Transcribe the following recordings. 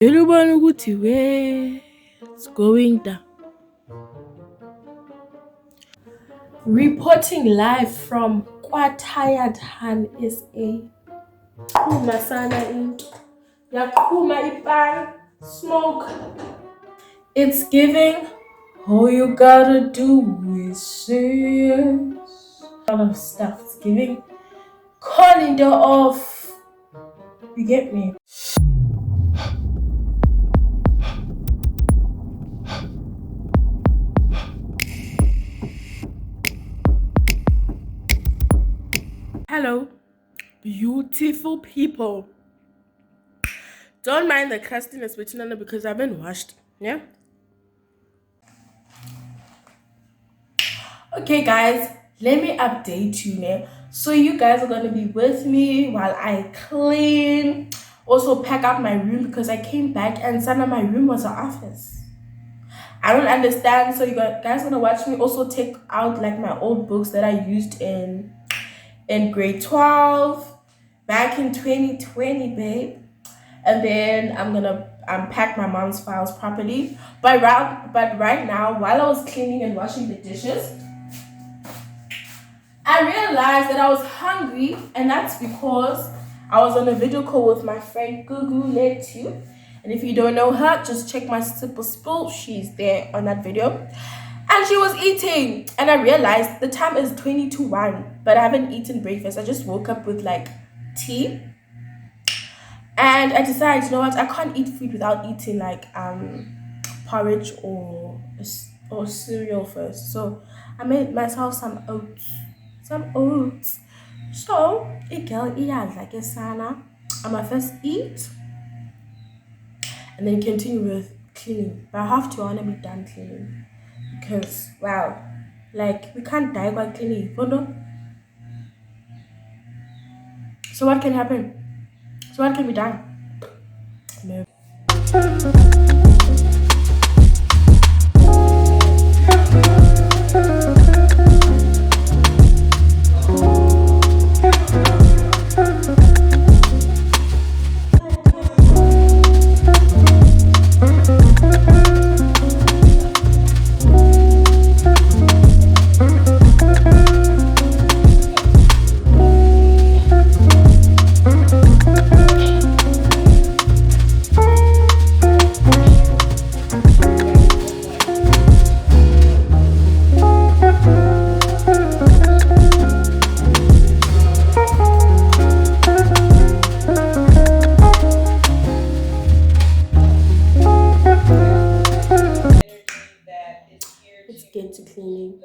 Elubona ukuthi it's going down. Reporting live from KwaTired Han SA. Uma sana into. Yaqhuma ipan. Smoke. It's giving. All you gotta do is say yes. A lot of stuff. It's giving. Calling the off. You get me? Hello, beautiful people. Don't mind the crustiness between them because I've been washed. Yeah. Okay, guys, let me update you now. So you guys are gonna be with me while I clean, also pack up my room because I came back and some of my room was an office. I don't understand. So you guys gonna watch me also take out like my old books that I used in grade 12 back in 2020, babe. And then I'm gonna unpack my mom's files properly. But right now, while I was cleaning and washing the dishes, I realized that I was hungry, and that's because I was on a video call with my friend Gugu Letu. And if you don't know her, just check my Simple Spool. She's there on that video. And she was eating. And I realized the time is 20 to 1, but I haven't eaten breakfast. I just woke up with like tea. And I decided, you know what, I can't eat food without eating like porridge or cereal first. So I made myself some oats. So a girl eats like a sana. I'ma first eat and then continue with cleaning. But I have to wanna be done cleaning. Because wow, like we can't die while cleaning, you know? So what can happen? So what can be done? No. Let's get to cleaning.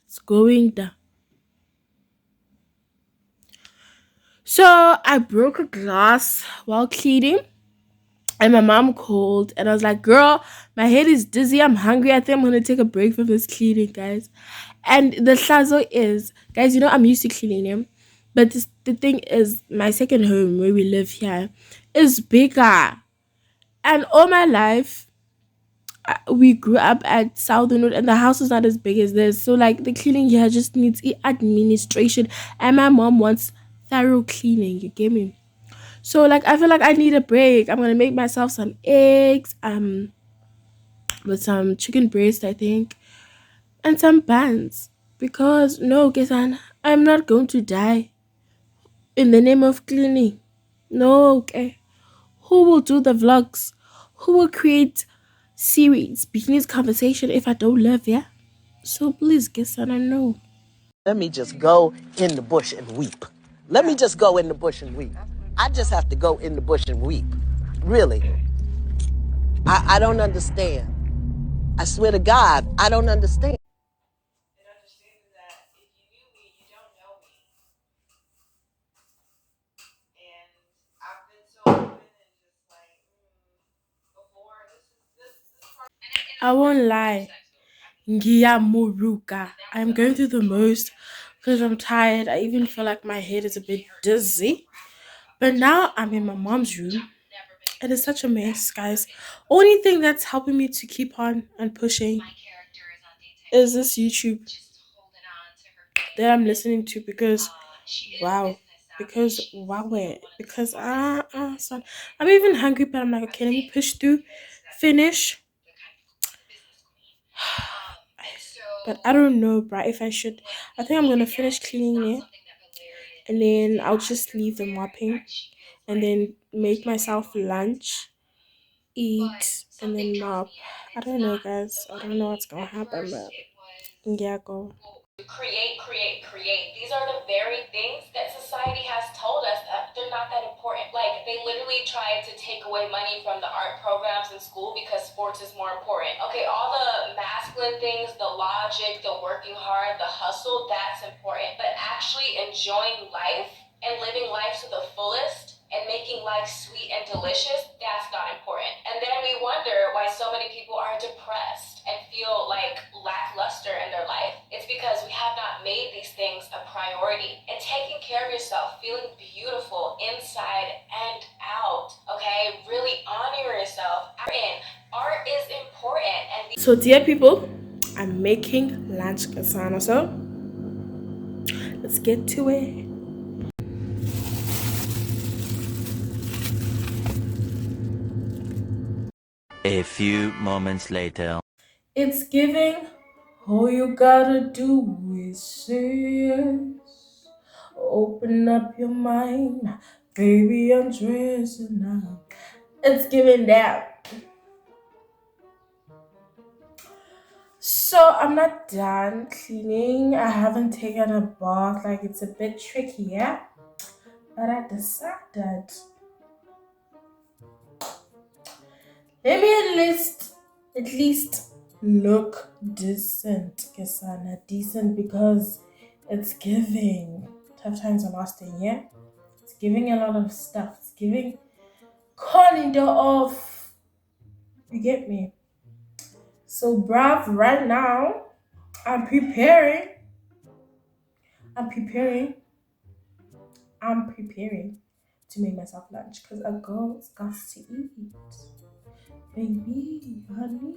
It's going down. So I broke a glass while cleaning. And my mom called and I was like, girl, my head is dizzy. I'm hungry. I think I'm gonna take a break from this cleaning, guys. And the shazo is, guys, I'm used to cleaning them. But the thing is, my second home where we live here is bigger. And all my life, we grew up at Southern Road and the house is not as big as this. So like the cleaning here just needs administration. And my mom wants thorough cleaning. You get me? So like I feel like I need a break. I'm gonna make myself some eggs, with some chicken breast, I think, and some buns. Because no, Kesan, I'm not going to die in the name of cleaning. No, okay. Who will do the vlogs? Who will create series, business conversation if I don't live here? So please, Kesan, I know. Let me just go in the bush and weep. Let me just go in the bush and weep. I just have to go in the bush and weep. Really. I don't understand. I swear to God, I don't understand. I won't lie. Muruka. I'm going through the most because I'm tired. I even feel like my head is a bit dizzy. But now I'm in my mom's room. It is such a mess, guys. Only thing that's helping me to keep on and pushing is this YouTube that I'm listening to because wow. Because son. I'm even hungry, but I'm like, okay, let me push through, finish. But I don't know, bruh, if I should. I think I'm gonna finish cleaning it and then I'll just leave the mopping and then make myself lunch, eat, and then mop. I don't know, guys. I don't know what's gonna happen, but yeah, go. Create. These are the very things that society has told us that they're not that important. Like, they literally tried to take away money from the art programs in school because sports is more important. Okay, all the masculine things, the logic, the working hard, the hustle, that's important. But actually enjoying life and living life to the fullest and making life sweet and delicious, that's not important. And then we wonder why so many people are depressed and feel like lackluster in their life. It's because we have not made these things a priority. And taking care of yourself, feeling beautiful inside and out, okay? Really honor yourself. Art is important. So, dear people, I'm making lunch, Kasana. So, let's get to it. A few moments later. It's giving. All you gotta do is say yes. Open up your mind, baby. I'm dressing up. It's giving that. So I'm not done cleaning. I haven't taken a bath. Like it's a bit tricky, yeah. But I decided let me at least look decent, Kesana. Decent because it's giving. Tough times are lasting, yeah. It's giving a lot of stuff. It's giving corridor off. You get me? So bruv, right now I'm preparing. I'm preparing. I'm preparing to make myself lunch because a girl's got to eat. Baby, honey.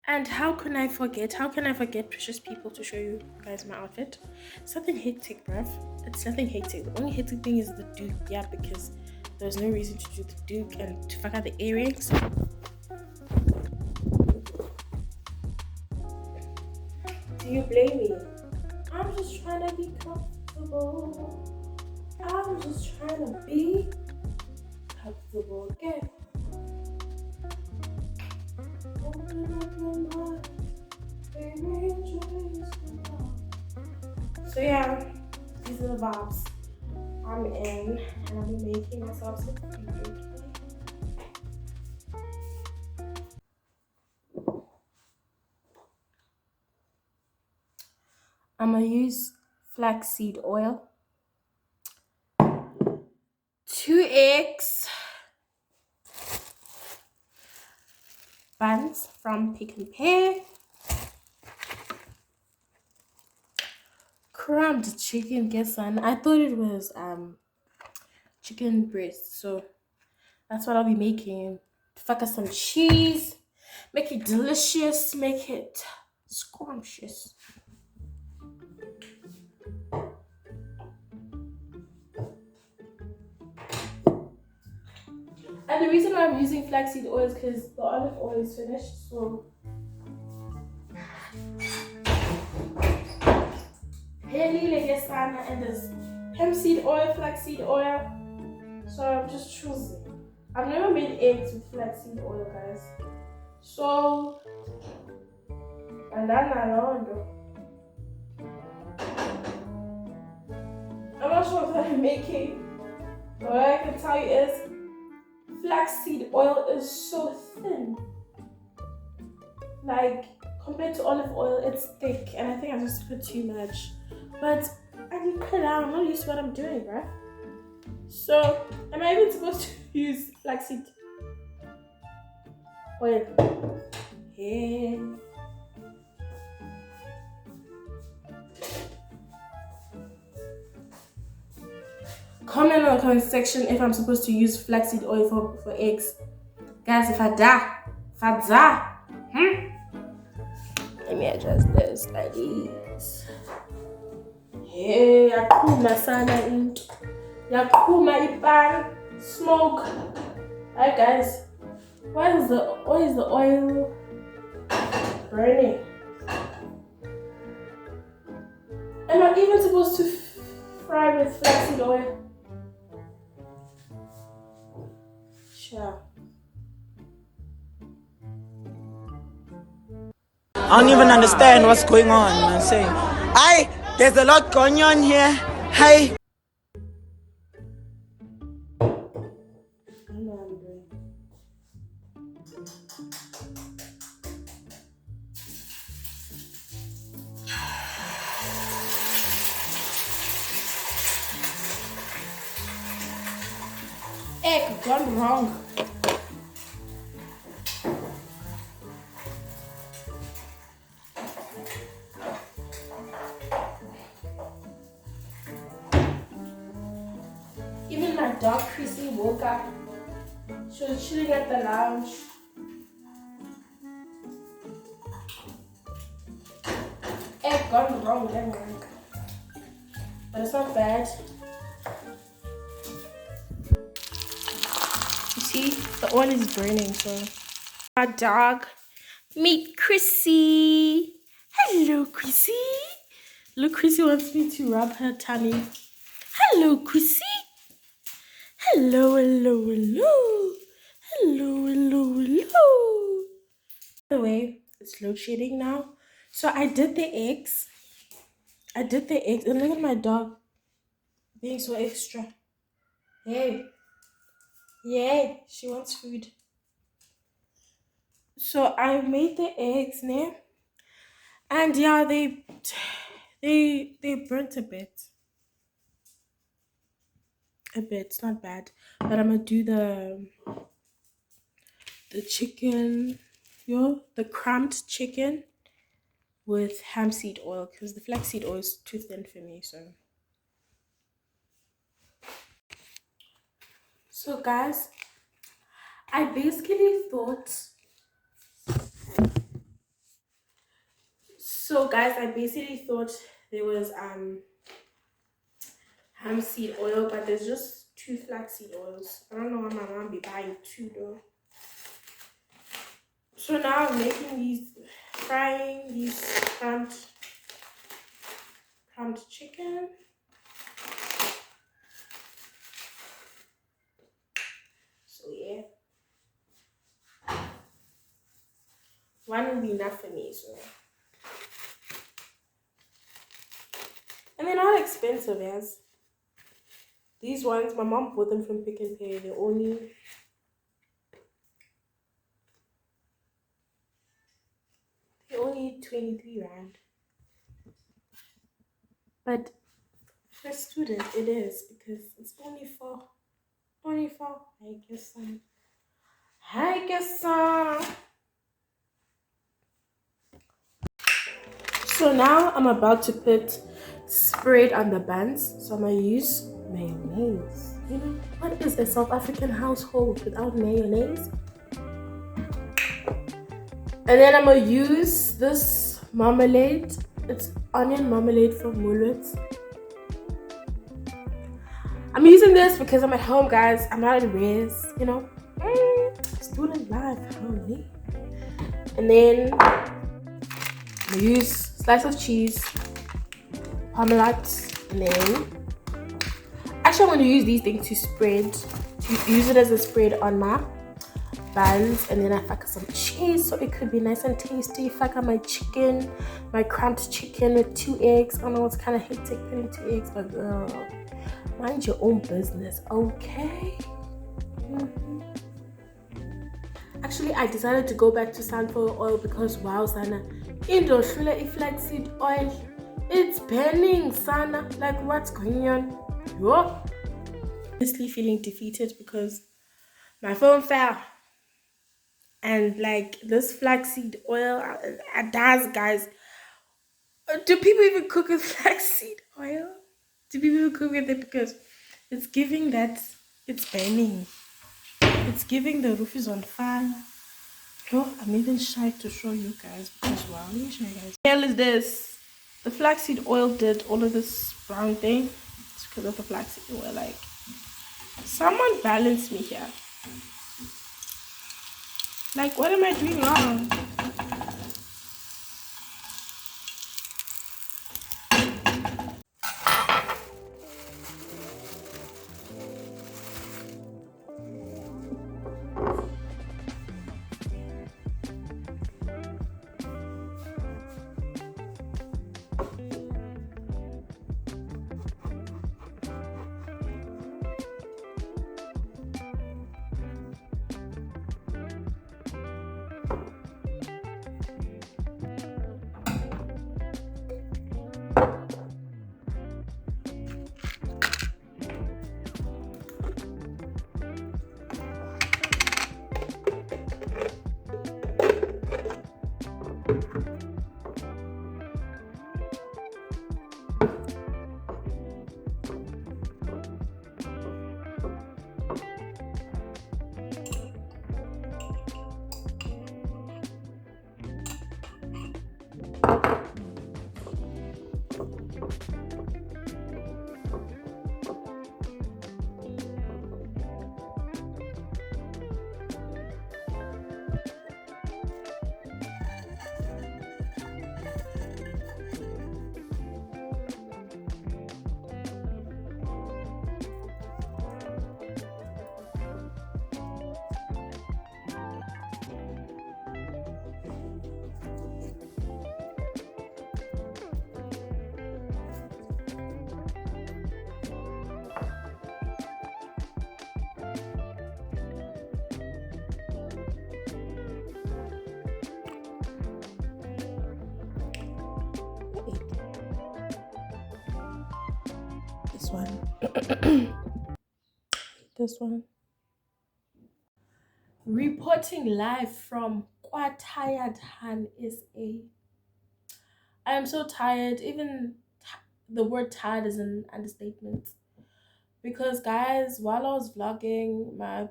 And how can I forget? How can I forget, precious people, to show you guys my outfit? It's nothing hectic, bruv. It's nothing hectic. The only hectic thing is the Duke, yeah, because there's no reason to do the Duke and to fuck out the earrings. Do you blame me? I'm just trying to be comfortable. I'm just trying to be comfortable. Okay. Open up your mind, baby, enjoy this. So yeah, these are the vibes I'm in, and I'll be making myself some food. I'm gonna use flaxseed oil, 2 eggs, buns from Pick and Pay. Crumbed chicken, guess on. I thought it was chicken breast, so that's what I'll be making. Fuck us some cheese, make it delicious, make it scrumptious. And the reason why I'm using flaxseed oil is because the olive oil is finished, so and there's hemp seed oil, flaxseed oil. So I'm just choosing. I've never made eggs with flaxseed oil, guys. So and then I'm not sure what I'm making. But what I can tell you is flaxseed oil is so thin. Like compared to olive oil, it's thick, and I think I just put too much. But I can cut it out. I'm not used to what I'm doing, right? So am I even supposed to use flaxseed oil? Yeah. Comment on the comment section if I'm supposed to use flaxseed oil for eggs. Guys, if I die. Let me adjust this like this. Hey, yakuma sana into. Yakuma ipan. Smoke. Alright guys. Why is the oil burning? Am I even supposed to fry with flaxseed oil? Sure. I don't even understand what's going on. I'm saying, there's a lot going on here. Hey. Egg gone wrong. Even my dog Chrissy woke up. She was chilling at the lounge. Egg gone wrong, then wrong. But it's not bad. You see, the oil is burning, so. My dog, meet Chrissy. Hello, Chrissy. Look, Chrissy wants me to rub her tummy. Hello, Chrissy. Hello. By the way, it's load shedding now. So I did the eggs. And look at my dog being so extra. Hey. Yay, she wants food. So I made the eggs now. And yeah, they burnt a bit. It's not bad. But I'm gonna do the chicken, the crumbed chicken with hemp seed oil because the flaxseed oil is too thin for me. So guys, I basically thought. There was hemp seed oil, but there's just 2 flaxseed oils. I don't know why my mom be buying 2 though. So now I'm frying these crumbed chicken. So yeah, one will be enough for me. So. And they're not expensive, as these ones, my mom bought them from Pick and Pay. They're only R23. But for a student, it is because it's only for. I guess. So now I'm about to put spread on the buns. So I'm gonna use mayonnaise. You know, what is a South African household without mayonnaise? And then I'm gonna use this marmalade. It's onion marmalade from Woolworths. I'm using this because I'm at home, guys. I'm not at res, you know. Student life, honey. And then I'm gonna use slice of cheese, Parmalat, and then actually I'm gonna use these things to spread, to use it as a spread on my buns, and then I fuck some cheese so it could be nice and tasty. Fuck on my chicken, my cramped chicken with 2 eggs. I know it's kind of hectic putting 2 eggs, but girl, mind your own business, okay? Actually, I decided to go back to sunflower oil because wow, Sana, Indo Shula flaxseed oil, it's burning, Sana. Like, what's going on? Yo, honestly feeling defeated because my phone fell, and like this flaxseed oil does, guys. Do people even cook with flaxseed oil? Do people even cook with it? Because it's giving that it's burning. It's giving the roof is on fire. Oh, I'm even shy to show you guys because wow, let me show you guys. Hell is this? The flaxseed oil did all of this brown thing. It's because of the flaxseed oil. Like, someone balance me here. Like, what am I doing wrong? This one. This one. Reporting live from KwaThayadhan, SA. I am so tired. Even the word tired is an understatement. Because guys, while I was vlogging, my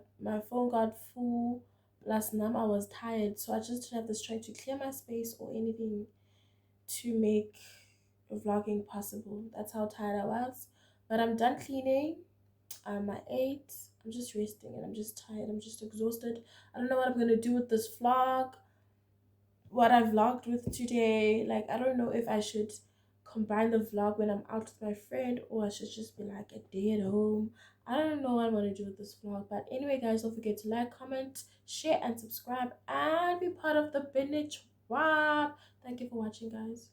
phone got full. Last night I was tired, so I just didn't have the strength to clear my space or anything to make vlogging possible. That's how tired I was. But I'm done cleaning. I ate. I'm just resting and I'm just tired. I'm just exhausted. I don't know what I'm gonna do with this vlog. What I vlogged with today. Like, I don't know if I should combine the vlog when I'm out with my friend or I should just be like a day at home. I don't know what I'm gonna do with this vlog. But anyway, guys, don't forget to like, comment, share, and subscribe and be part of the Binge Wap. Thank you for watching, guys.